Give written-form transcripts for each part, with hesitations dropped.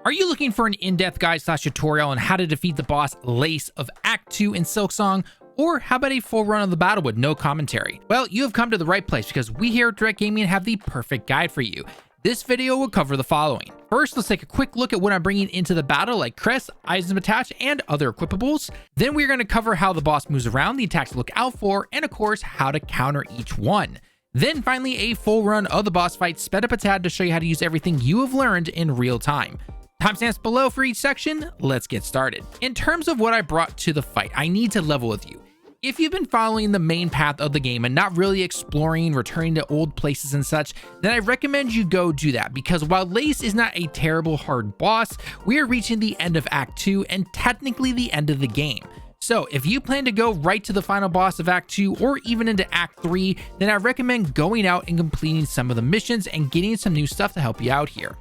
Are you looking for an in-depth guide / tutorial on how to defeat the boss Lace of Act 2 in Silksong? Or how about a full run of the battle with no commentary? Well, you have come to the right place because we here at Direct Gaming have the perfect guide for you. This video will cover the following. First, let's take a quick look at what I'm bringing into the battle, like crest, items attached, and other equipables. Then we're going to cover how the boss moves around, the attacks to look out for, and of course, how to counter each one. Then finally, a full run of the boss fight sped up a tad to show you how to use everything you have learned in real time. Timestamps below for each section. Let's get started. In terms of what I brought to the fight, I need to level with you. If you've been following the main path of the game and not really exploring, returning to old places and such, then I recommend you go do that, because while Lace is not a terrible hard boss, we are reaching the end of Act 2 and technically the end of the game. So if you plan to go right to the final boss of Act 2 or even into Act 3, then I recommend going out and completing some of the missions and getting some new stuff to help you out here.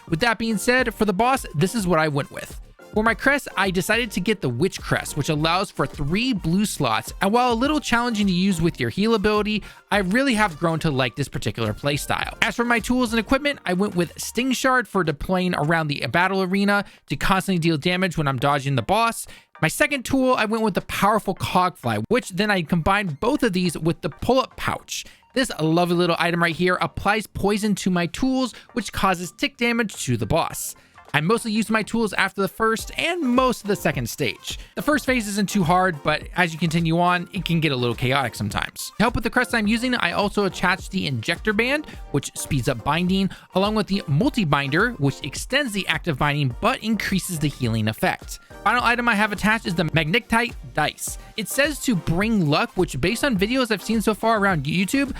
With that being said, for the boss, this is what I went with. For my crest, I decided to get the Witch Crest, which allows for 3 blue slots, and while a little challenging to use with your heal ability, I really have grown to like this particular playstyle. As for my tools and equipment, I went with Sting Shard for deploying around the battle arena to constantly deal damage when I'm dodging the boss. My second tool, I went with the powerful cogfly, which then I combined both of these with the pull-up pouch. This lovely little item right here applies poison to my tools, which causes tick damage to the boss. I mostly use my tools after the first and most of the second stage. The first phase isn't too hard, but as you continue on, it can get a little chaotic sometimes. To help with the crest I'm using, I also attached the injector band, which speeds up binding, along with the multi-binder, which extends the active binding but increases the healing effect. Final item I have attached is the Magnetite dice. It says to bring luck, which based on videos I've seen so far around YouTube,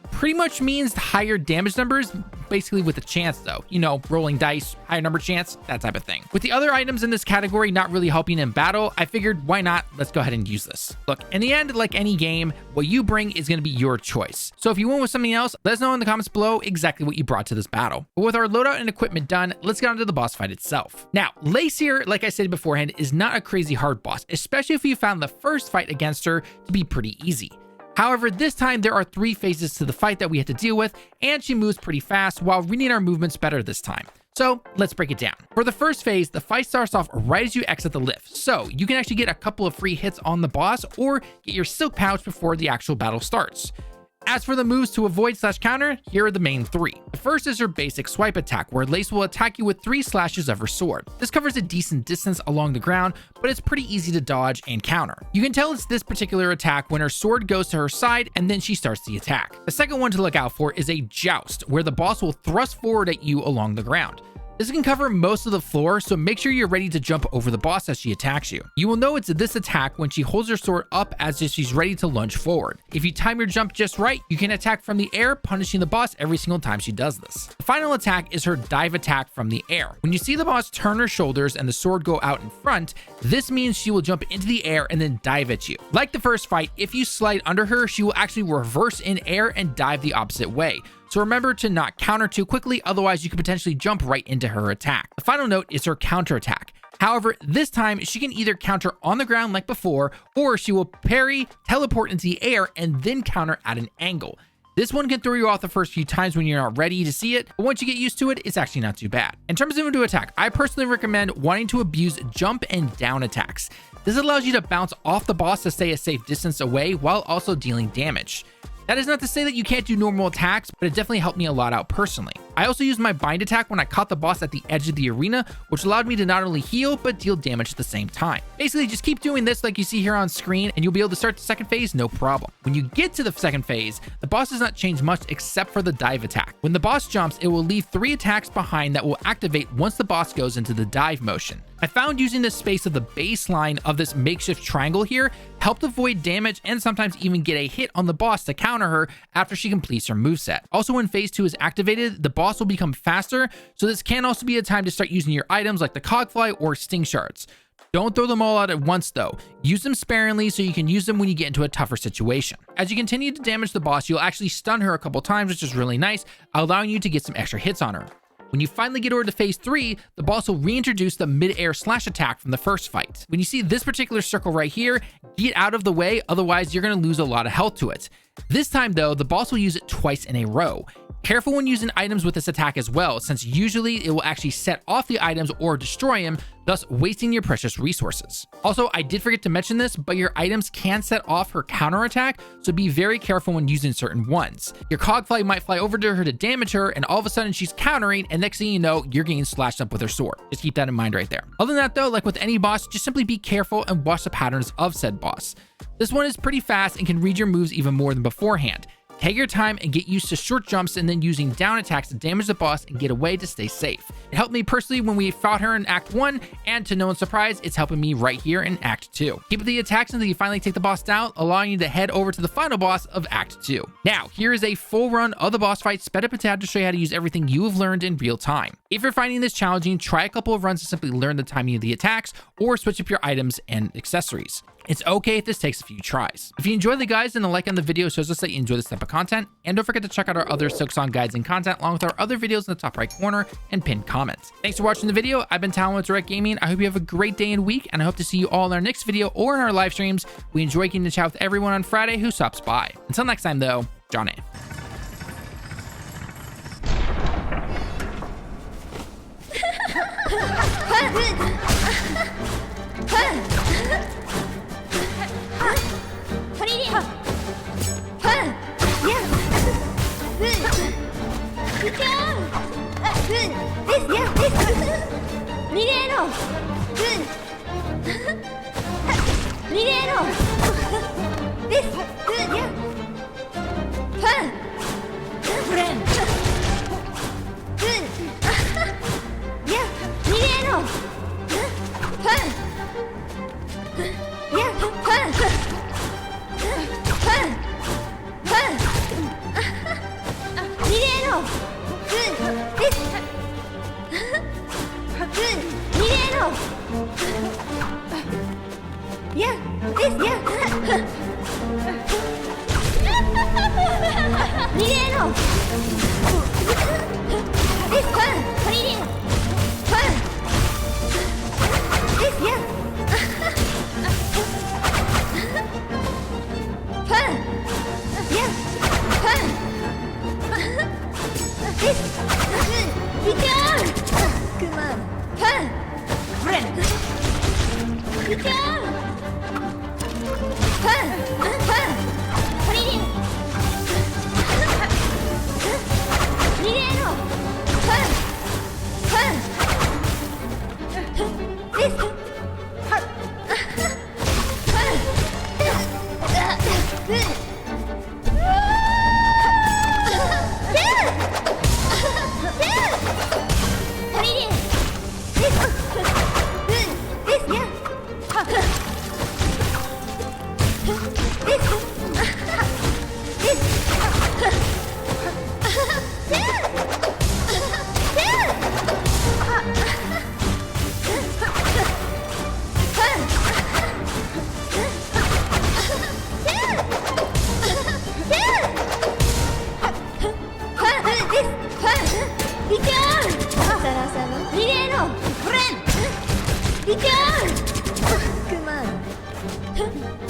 pretty much means higher damage numbers, basically with a chance though. You know, rolling dice, higher number chance, that type of thing. With the other items in this category not really helping in battle, I figured why not? Let's go ahead and use this. Look, in the end, like any game, what you bring is going to be your choice. So if you went with something else, let us know in the comments below exactly what you brought to this battle. But with our loadout and equipment done, let's get on to the boss fight itself. Now, Lace here, like I said beforehand, is not a crazy hard boss, especially if you found the first fight against her to be pretty easy. However, this time there are 3 phases to the fight that we had to deal with, and she moves pretty fast while reading our movements better this time. So let's break it down. For the first phase, the fight starts off right as you exit the lift, so you can actually get a couple of free hits on the boss or get your silk pouch before the actual battle starts. As for the moves to avoid / counter, here are the main 3. The first is her basic swipe attack, where Lace will attack you with 3 slashes of her sword. This covers a decent distance along the ground, but it's pretty easy to dodge and counter. You can tell it's this particular attack when her sword goes to her side and then she starts the attack. The second one to look out for is a joust, where the boss will thrust forward at you along the ground. This can cover most of the floor, so make sure you're ready to jump over the boss as she attacks you. You will know it's this attack when she holds her sword up as if she's ready to lunge forward. If you time your jump just right, you can attack from the air, punishing the boss every single time she does this. The final attack is her dive attack from the air. When you see the boss turn her shoulders and the sword go out in front, this means she will jump into the air and then dive at you. Like the first fight, if you slide under her, she will actually reverse in air and dive the opposite way. So remember to not counter too quickly, otherwise you could potentially jump right into her attack. The final note is her counter attack. However, this time she can either counter on the ground like before, or she will parry, teleport into the air, and then counter at an angle. This one can throw you off the first few times when you're not ready to see it, but once you get used to it, it's actually not too bad. In terms of when to attack, I personally recommend wanting to abuse jump and down attacks. This allows you to bounce off the boss to stay a safe distance away while also dealing damage. That is not to say that you can't do normal attacks, but it definitely helped me a lot out personally. I also used my bind attack when I caught the boss at the edge of the arena, which allowed me to not only heal, but deal damage at the same time. Basically, just keep doing this like you see here on screen, and you'll be able to start the second phase no problem. When you get to the second phase, the boss does not change much except for the dive attack. When the boss jumps, it will leave 3 attacks behind that will activate once the boss goes into the dive motion. I found using the space of the baseline of this makeshift triangle here helped avoid damage and sometimes even get a hit on the boss to counter her after she completes her moveset. Also, when phase 2 is activated, the boss will become faster, so this can also be a time to start using your items like the cogfly or sting shards. Don't throw them all out at once though. Use them sparingly so you can use them when you get into a tougher situation. As you continue to damage the boss, you'll actually stun her a couple times, which is really nice, allowing you to get some extra hits on her. When you finally get over to phase 3, the boss will reintroduce the mid-air slash attack from the first fight. When you see this particular circle right here, get out of the way, otherwise you're going to lose a lot of health to it. This time though, the boss will use it twice in a row. Careful when using items with this attack as well, since usually it will actually set off the items or destroy them, thus wasting your precious resources. Also, I did forget to mention this, but your items can set off her counterattack, so be very careful when using certain ones. Your cogfly might fly over to her to damage her, and all of a sudden she's countering, and next thing you know, you're getting slashed up with her sword. Just keep that in mind right there. Other than that though, like with any boss, just simply be careful and watch the patterns of said boss. This one is pretty fast and can read your moves even more than beforehand. Take your time and get used to short jumps and then using down attacks to damage the boss and get away to stay safe. It helped me personally when we fought her in Act 1, and to no one's surprise, it's helping me right here in Act 2. Keep up the attacks until you finally take the boss down, allowing you to head over to the final boss of Act 2. Now, here is a full run of the boss fight sped up a tad to show you how to use everything you have learned in real time. If you're finding this challenging, try a couple of runs to simply learn the timing of the attacks or switch up your items and accessories. It's okay if this takes a few tries. If you enjoyed the guides, then a like on the video shows us that you enjoy this type of content, and don't forget to check out our other Silksong guides and content along with our other videos in the top right corner and pinned comments. Thanks for watching the video. I've been Talon with Direct Gaming. I hope you have a great day and week, and I hope to see you all in our next video or in our live streams. We enjoy getting to chat with everyone on Friday who stops by. Until next time though, John A.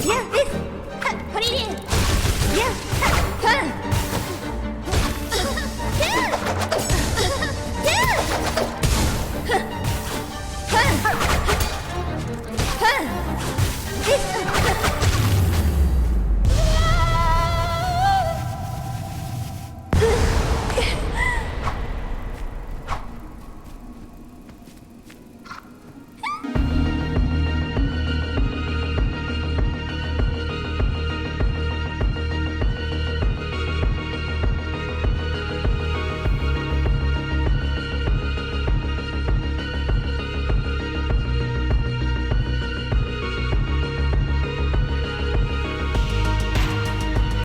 Yeah, this.